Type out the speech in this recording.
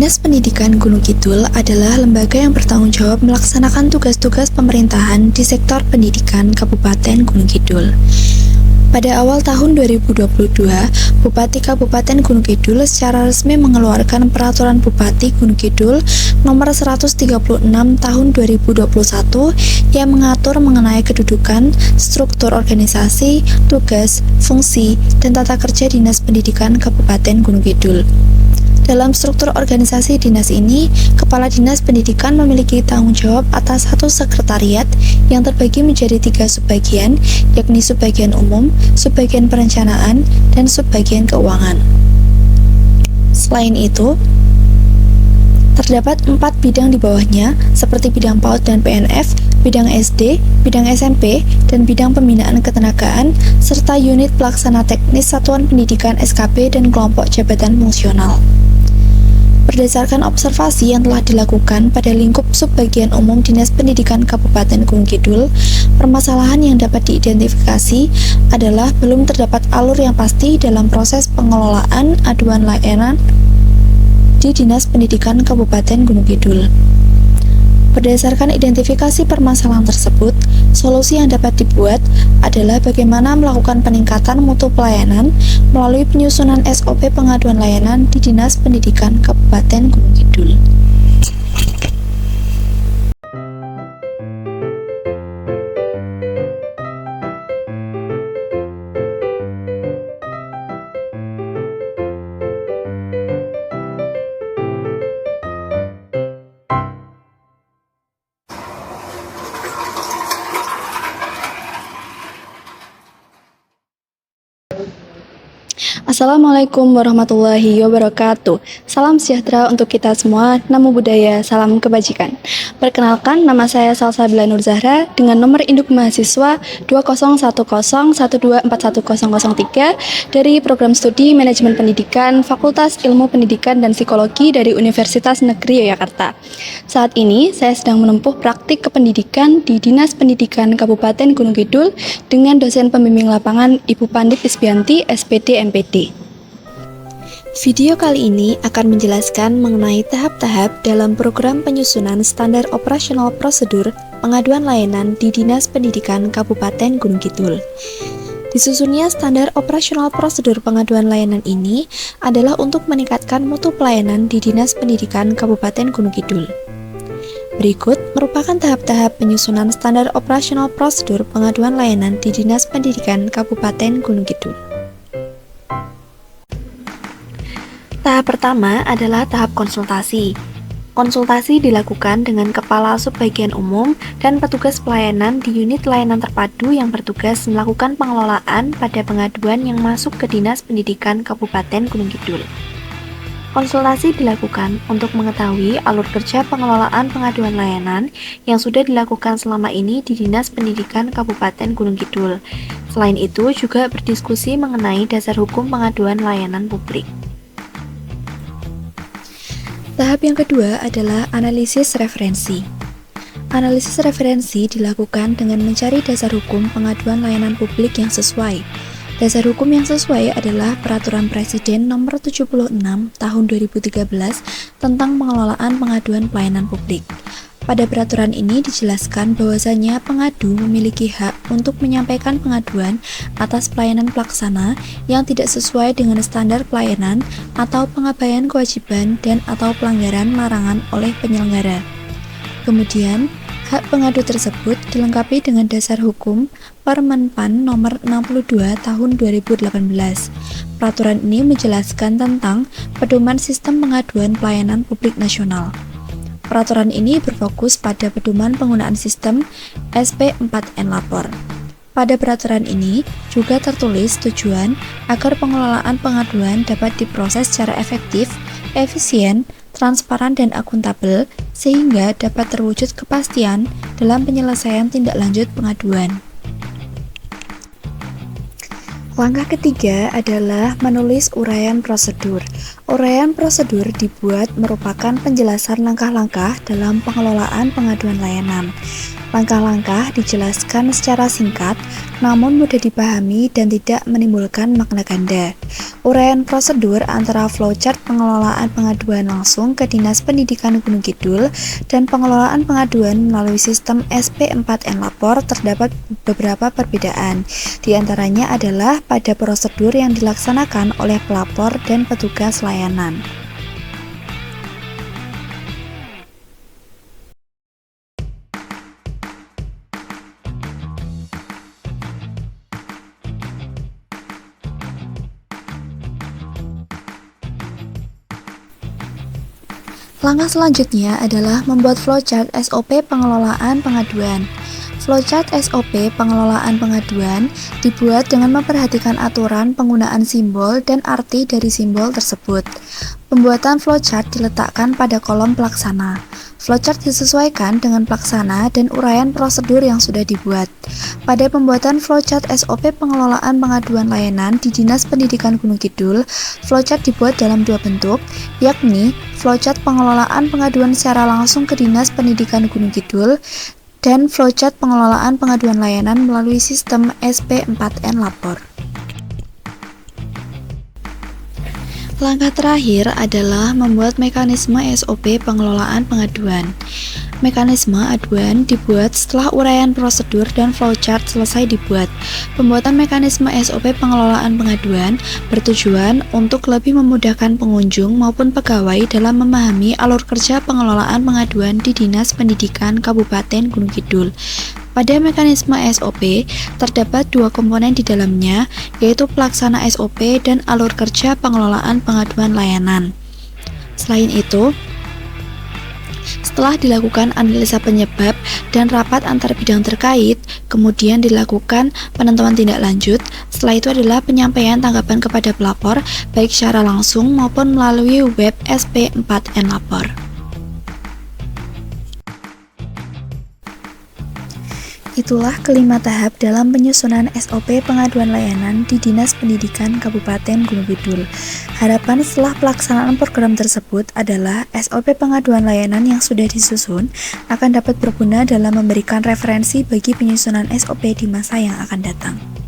Dinas Pendidikan Gunung Kidul adalah lembaga yang bertanggung jawab melaksanakan tugas-tugas pemerintahan di sektor pendidikan Kabupaten Gunung Kidul. Pada awal tahun 2022, Bupati Kabupaten Gunung Kidul secara resmi mengeluarkan Peraturan Bupati Gunung Kidul Nomor 136 Tahun 2021 yang mengatur mengenai kedudukan, struktur organisasi, tugas, fungsi, dan tata kerja Dinas Pendidikan Kabupaten Gunung Kidul. Dalam struktur organisasi dinas ini, Kepala Dinas Pendidikan memiliki tanggung jawab atas satu sekretariat yang terbagi menjadi 3 subbagian, yakni subbagian umum, subbagian perencanaan, dan subbagian keuangan. Selain itu, terdapat 4 bidang di bawahnya, seperti bidang PAUD dan PNF, bidang SD, bidang SMP, dan bidang pembinaan ketenagaan, serta unit pelaksana teknis satuan pendidikan SKP dan kelompok jabatan fungsional. Berdasarkan observasi yang telah dilakukan pada lingkup subbagian umum Dinas Pendidikan Kabupaten Gunung Kidul, permasalahan yang dapat diidentifikasi adalah belum terdapat alur yang pasti dalam proses pengelolaan aduan layanan di Dinas Pendidikan Kabupaten Gunung Kidul. Berdasarkan identifikasi permasalahan tersebut, solusi yang dapat dibuat adalah bagaimana melakukan peningkatan mutu pelayanan melalui penyusunan SOP pengaduan layanan di Dinas Pendidikan Kabupaten Gunung Kidul. Assalamualaikum warahmatullahi wabarakatuh. Salam sejahtera untuk kita semua. Namo Buddhaya, salam kebajikan. Perkenalkan, nama saya Salsabila Nur Zahra dengan nomor induk mahasiswa 2010124103 dari Program Studi Manajemen Pendidikan Fakultas Ilmu Pendidikan dan Psikologi dari Universitas Negeri Yogyakarta. Saat ini, saya sedang menempuh praktik kependidikan di Dinas Pendidikan Kabupaten Gunung Kidul dengan dosen pembimbing lapangan Ibu Pandit Isbianti, SPD MPD. Video kali ini akan menjelaskan mengenai tahap-tahap dalam program penyusunan standar operasional prosedur pengaduan layanan di Dinas Pendidikan Kabupaten Gunung Kidul. Disusunnya standar operasional prosedur pengaduan layanan ini adalah untuk meningkatkan mutu pelayanan di Dinas Pendidikan Kabupaten Gunung Kidul. Berikut merupakan tahap-tahap penyusunan standar operasional prosedur pengaduan layanan di Dinas Pendidikan Kabupaten Gunung Kidul. Tahap pertama adalah tahap konsultasi. Konsultasi dilakukan dengan Kepala Subbagian Umum dan petugas pelayanan di unit layanan terpadu yang bertugas melakukan pengelolaan pada pengaduan yang masuk ke Dinas Pendidikan Kabupaten Gunung Kidul. Konsultasi dilakukan untuk mengetahui alur kerja pengelolaan pengaduan layanan yang sudah dilakukan selama ini di Dinas Pendidikan Kabupaten Gunung Kidul. Selain itu, juga berdiskusi mengenai dasar hukum pengaduan layanan publik. Tahap yang kedua adalah analisis referensi. Analisis referensi dilakukan dengan mencari dasar hukum pengaduan layanan publik yang sesuai. Dasar hukum yang sesuai adalah Peraturan Presiden Nomor 76 Tahun 2013 tentang pengelolaan pengaduan pelayanan publik. Pada peraturan ini dijelaskan bahwasanya pengadu memiliki hak untuk menyampaikan pengaduan atas pelayanan pelaksana yang tidak sesuai dengan standar pelayanan atau pengabaian kewajiban dan atau pelanggaran larangan oleh penyelenggara. Kemudian, hak pengadu tersebut dilengkapi dengan dasar hukum Permenpan Nomor 62 Tahun 2018. Peraturan ini menjelaskan tentang pedoman sistem pengaduan pelayanan publik nasional. Peraturan ini berfokus pada pedoman penggunaan sistem SP4N Lapor. Pada peraturan ini juga tertulis tujuan agar pengelolaan pengaduan dapat diproses secara efektif, efisien, transparan, dan akuntabel sehingga dapat terwujud kepastian dalam penyelesaian tindak lanjut pengaduan. Langkah ketiga adalah menulis uraian prosedur. Uraian prosedur dibuat merupakan penjelasan langkah-langkah dalam pengelolaan pengaduan layanan. Langkah-langkah dijelaskan secara singkat, namun mudah dipahami dan tidak menimbulkan makna ganda. Uraian prosedur antara flowchart pengelolaan pengaduan langsung ke Dinas Pendidikan Gunung Kidul dan pengelolaan pengaduan melalui sistem SP4N Lapor terdapat beberapa perbedaan. Di antaranya adalah pada prosedur yang dilaksanakan oleh pelapor dan petugas layanan. Langkah selanjutnya adalah membuat flowchart SOP pengelolaan pengaduan. Flowchart SOP pengelolaan pengaduan dibuat dengan memperhatikan aturan penggunaan simbol dan arti dari simbol tersebut. Pembuatan flowchart diletakkan pada kolom pelaksana. Flowchart disesuaikan dengan pelaksana dan uraian prosedur yang sudah dibuat. Pada pembuatan flowchart SOP pengelolaan pengaduan layanan di Dinas Pendidikan Gunung Kidul, flowchart dibuat dalam dua bentuk, yakni flowchart pengelolaan pengaduan secara langsung ke Dinas Pendidikan Gunung Kidul dan flowchart pengelolaan pengaduan layanan melalui sistem SP4N Lapor. Langkah terakhir adalah membuat mekanisme SOP pengelolaan pengaduan. Mekanisme aduan dibuat setelah uraian prosedur dan flowchart selesai dibuat. Pembuatan mekanisme SOP pengelolaan pengaduan bertujuan untuk lebih memudahkan pengunjung maupun pegawai dalam memahami alur kerja pengelolaan pengaduan di Dinas Pendidikan Kabupaten Gunung Kidul. Pada mekanisme SOP, terdapat dua komponen di dalamnya, yaitu pelaksana SOP dan alur kerja pengelolaan pengaduan layanan. Selain itu, setelah dilakukan analisa penyebab dan rapat antar bidang terkait, kemudian dilakukan penentuan tindak lanjut. Setelah itu adalah penyampaian tanggapan kepada pelapor, baik secara langsung maupun melalui web SP4N Lapor. Itulah kelima tahap dalam penyusunan SOP pengaduan layanan di Dinas Pendidikan Kabupaten Gunung Kidul. Harapan setelah pelaksanaan program tersebut adalah SOP pengaduan layanan yang sudah disusun akan dapat berguna dalam memberikan referensi bagi penyusunan SOP di masa yang akan datang.